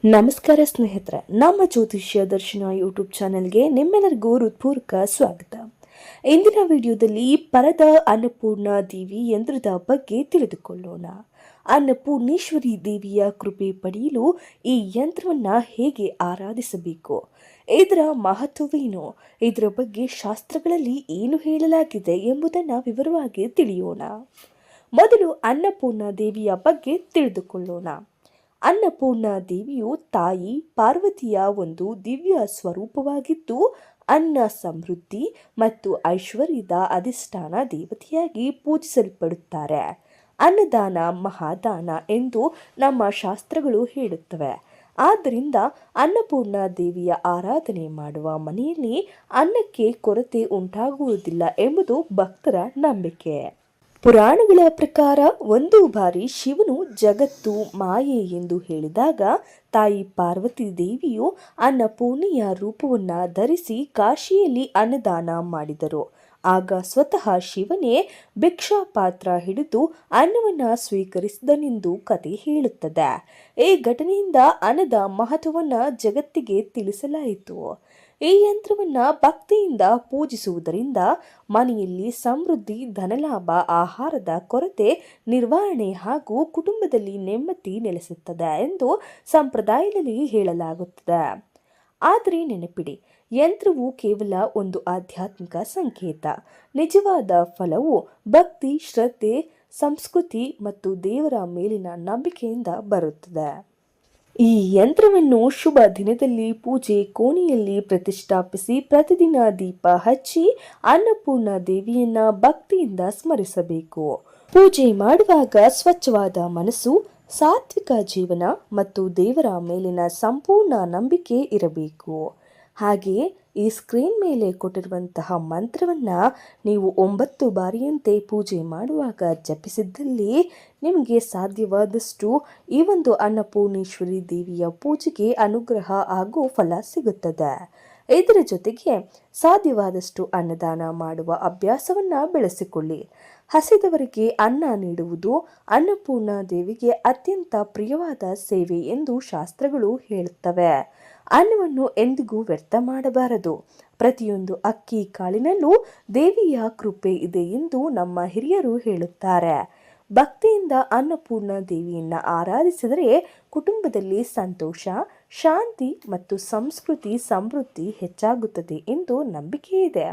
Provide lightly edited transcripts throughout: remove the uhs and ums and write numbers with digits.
ನಮಸ್ಕಾರ ಸ್ನೇಹಿತರೆ, ನಮ್ಮ ಜ್ಯೋತಿಷ್ಯ ದರ್ಶನ ಯೂಟ್ಯೂಬ್ ಚಾನೆಲ್ಗೆ ನಿಮ್ಮೆಲ್ಲರಿಗೂ ಹೃತ್ಪೂರ್ವಕ ಸ್ವಾಗತ. ಇಂದಿನ ವಿಡಿಯೋದಲ್ಲಿ ಪರದ ಅನ್ನಪೂರ್ಣ ದೇವಿ ಯಂತ್ರದ ಬಗ್ಗೆ ತಿಳಿದುಕೊಳ್ಳೋಣ. ಅನ್ನಪೂರ್ಣೇಶ್ವರಿ ದೇವಿಯ ಕೃಪೆ ಪಡೆಯಲು ಈ ಯಂತ್ರವನ್ನು ಹೇಗೆ ಆರಾಧಿಸಬೇಕು, ಇದರ ಮಹತ್ವವೇನು, ಇದರ ಬಗ್ಗೆ ಶಾಸ್ತ್ರಗಳಲ್ಲಿ ಏನು ಹೇಳಲಾಗಿದೆ ಎಂಬುದನ್ನು ವಿವರವಾಗಿ ತಿಳಿಯೋಣ. ಮೊದಲು ಅನ್ನಪೂರ್ಣ ದೇವಿಯ ಬಗ್ಗೆ ತಿಳಿದುಕೊಳ್ಳೋಣ. ಅನ್ನಪೂರ್ಣ ದೇವಿಯು ತಾಯಿ ಪಾರ್ವತಿಯ ಒಂದು ದಿವ್ಯ ಸ್ವರೂಪವಾಗಿದ್ದು, ಅನ್ನ ಸಮೃದ್ಧಿ ಮತ್ತು ಐಶ್ವರ್ಯದ ಅಧಿಷ್ಠಾನ ದೇವತೆಯಾಗಿ ಪೂಜಿಸಲ್ಪಡುತ್ತಾರೆ. ಅನ್ನದಾನ ಮಹಾದಾನ ಎಂದು ನಮ್ಮ ಶಾಸ್ತ್ರಗಳು ಹೇಳುತ್ತವೆ. ಆದ್ದರಿಂದ ಅನ್ನಪೂರ್ಣ ದೇವಿಯ ಆರಾಧನೆ ಮಾಡುವ ಮನೆಯಲ್ಲಿ ಅನ್ನಕ್ಕೆ ಕೊರತೆ ಉಂಟಾಗುವುದಿಲ್ಲ ಎಂಬುದು ಭಕ್ತರ ನಂಬಿಕೆ. ಪುರಾಣಗಳ ಪ್ರಕಾರ ಒಂದು ಬಾರಿ ಶಿವನು ಜಗತ್ತು ಮಾಯೆ ಎಂದು ಹೇಳಿದಾಗ ತಾಯಿ ಪಾರ್ವತಿ ದೇವಿಯು ಅನ್ನಪೂರ್ಣಿಯ ರೂಪವನ್ನು ಧರಿಸಿ ಕಾಶಿಯಲ್ಲಿ ಅನ್ನದಾನ ಮಾಡಿದರು. ಆಗ ಸ್ವತಃ ಶಿವನೇ ಭಿಕ್ಷಾ ಪಾತ್ರ ಹಿಡಿದು ಅನ್ನವನ್ನು ಸ್ವೀಕರಿಸಿದನೆಂದು ಕತೆ ಹೇಳುತ್ತದೆ. ಈ ಘಟನೆಯಿಂದ ಅನ್ನದ ಮಹತ್ವವನ್ನು ಜಗತ್ತಿಗೆ ತಿಳಿಸಲಾಯಿತು. ಈ ಯಂತ್ರವನ್ನು ಭಕ್ತಿಯಿಂದ ಪೂಜಿಸುವುದರಿಂದ ಮನೆಯಲ್ಲಿ ಸಮೃದ್ಧಿ, ಧನಲಾಭ, ಆಹಾರದ ಕೊರತೆ ನಿರ್ವಹಣೆ ಹಾಗೂ ಕುಟುಂಬದಲ್ಲಿ ನೆಮ್ಮದಿ ನೆಲೆಸುತ್ತದೆ ಎಂದು ಸಂಪ್ರದಾಯದಲ್ಲಿ ಹೇಳಲಾಗುತ್ತದೆ. ಆದರೆ ನೆನಪಿಡಿ, ಯಂತ್ರವು ಕೇವಲ ಒಂದು ಆಧ್ಯಾತ್ಮಿಕ ಸಂಕೇತ. ನಿಜವಾದ ಫಲವು ಭಕ್ತಿ, ಶ್ರದ್ಧೆ, ಸಂಸ್ಕೃತಿ ಮತ್ತು ದೇವರ ಮೇಲಿನ ನಂಬಿಕೆಯಿಂದ ಬರುತ್ತದೆ. ಈ ಯಂತ್ರವನ್ನು ಶುಭ ದಿನದಲ್ಲಿ ಪೂಜೆ ಕೋಣೆಯಲ್ಲಿ ಪ್ರತಿಷ್ಠಾಪಿಸಿ ಪ್ರತಿದಿನ ದೀಪ ಹಚ್ಚಿ ಅನ್ನಪೂರ್ಣ ದೇವಿಯನ್ನ ಭಕ್ತಿಯಿಂದ ಸ್ಮರಿಸಬೇಕು. ಪೂಜೆ ಮಾಡುವಾಗ ಸ್ವಚ್ಛವಾದ ಮನಸ್ಸು, ಸಾತ್ವಿಕ ಜೀವನ ಮತ್ತು ದೇವರ ಮೇಲಿನ ಸಂಪೂರ್ಣ ನಂಬಿಕೆ ಇರಬೇಕು. ಹಾಗೆಯೇ ಈ ಸ್ಕ್ರೀನ್ ಮೇಲೆ ಕೊಟ್ಟಿರುವಂತಹ ಮಂತ್ರವನ್ನು ನೀವು 9 ಬಾರಿಯಂತೆ ಪೂಜೆ ಮಾಡುವಾಗ ಜಪಿಸಿದ್ದಲ್ಲಿ ನಿಮಗೆ ಸಾಧ್ಯವಾದಷ್ಟು ಈ ಒಂದು ಅನ್ನಪೂರ್ಣೇಶ್ವರಿ ದೇವಿಯ ಪೂಜೆಗೆ ಅನುಗ್ರಹ ಹಾಗೂ ಫಲ ಸಿಗುತ್ತದೆ. ಇದರ ಜೊತೆಗೆ ಸಾಧ್ಯವಾದಷ್ಟು ಅನ್ನದಾನ ಮಾಡುವ ಅಭ್ಯಾಸವನ್ನು ಬೆಳೆಸಿಕೊಳ್ಳಿ. ಹಸಿದವರಿಗೆ ಅನ್ನ ನೀಡುವುದು ಅನ್ನಪೂರ್ಣ ದೇವಿಗೆ ಅತ್ಯಂತ ಪ್ರಿಯವಾದ ಸೇವೆ ಎಂದು ಶಾಸ್ತ್ರಗಳು ಹೇಳುತ್ತವೆ. ಅನ್ನವನ್ನು ಎಂದಿಗೂ ವ್ಯರ್ಥ ಮಾಡಬಾರದು. ಪ್ರತಿಯೊಂದು ಅಕ್ಕಿ ಕಾಳಿನಲ್ಲೂ ದೇವಿಯ ಕೃಪೆ ಇದೆ ಎಂದು ನಮ್ಮ ಹಿರಿಯರು ಹೇಳುತ್ತಾರೆ. ಭಕ್ತಿಯಿಂದ ಅನ್ನಪೂರ್ಣ ದೇವಿಯನ್ನು ಆರಾಧಿಸಿದರೆ ಕುಟುಂಬದಲ್ಲಿ ಸಂತೋಷ, ಶಾಂತಿ ಮತ್ತು ಸಂಸ್ಕೃತಿ ಸಮೃದ್ಧಿ ಹೆಚ್ಚಾಗುತ್ತದೆ ಎಂದು ನಂಬಿಕೆ ಇದೆ.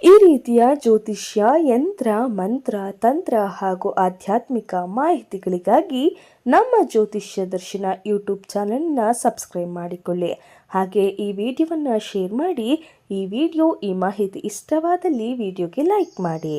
ಈ ರೀತಿಯ ಜ್ಯೋತಿಷ್ಯ, ಯಂತ್ರ, ಮಂತ್ರ, ತಂತ್ರ ಹಾಗೂ ಆಧ್ಯಾತ್ಮಿಕ ಮಾಹಿತಿಗಳಿಗಾಗಿ ನಮ್ಮ ಜ್ಯೋತಿಷ್ಯ ದರ್ಶನ ಯೂಟ್ಯೂಬ್ ಚಾನೆಲ್ನ ಸಬ್ಸ್ಕ್ರೈಬ್ ಮಾಡಿಕೊಳ್ಳಿ. ಹಾಗೆ ಈ ವಿಡಿಯೋವನ್ನು ಶೇರ್ ಮಾಡಿ. ಈ ಮಾಹಿತಿ ಇಷ್ಟವಾದಲ್ಲಿ ವಿಡಿಯೋಗೆ ಲೈಕ್ ಮಾಡಿ.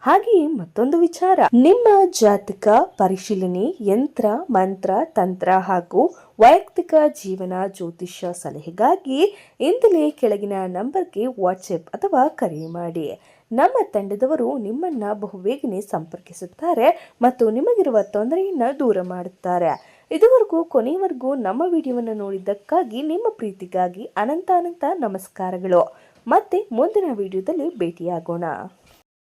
ಹಾಗೆಯೇ ಮತ್ತೊಂದು ವಿಚಾರ, ನಿಮ್ಮ ಜಾತಕ ಪರಿಶೀಲನೆ, ಯಂತ್ರ, ಮಂತ್ರ, ತಂತ್ರ ಹಾಗೂ ವೈಯಕ್ತಿಕ ಜೀವನ ಜ್ಯೋತಿಷ್ಯ ಸಲಹೆಗಾಗಿ ಇಂದಲೇ ಕೆಳಗಿನ ನಂಬರ್ಗೆ ವಾಟ್ಸಪ್ ಅಥವಾ ಕರೆ ಮಾಡಿ. ನಮ್ಮ ತಂಡದವರು ನಿಮ್ಮನ್ನು ಬಹುಬೇಗನೆ ಸಂಪರ್ಕಿಸುತ್ತಾರೆ ಮತ್ತು ನಿಮಗಿರುವ ತೊಂದರೆಯನ್ನು ದೂರ ಮಾಡುತ್ತಾರೆ. ಇದುವರೆಗೂ ಕೊನೆಯವರೆಗೂ ನಮ್ಮ ವಿಡಿಯೋವನ್ನು ನೋಡಿದ್ದಕ್ಕಾಗಿ ನಿಮ್ಮ ಪ್ರೀತಿಗಾಗಿ ಅನಂತ ನಮಸ್ಕಾರಗಳು. ಮತ್ತೆ ಮುಂದಿನ ವಿಡಿಯೋದಲ್ಲಿ ಭೇಟಿಯಾಗೋಣ.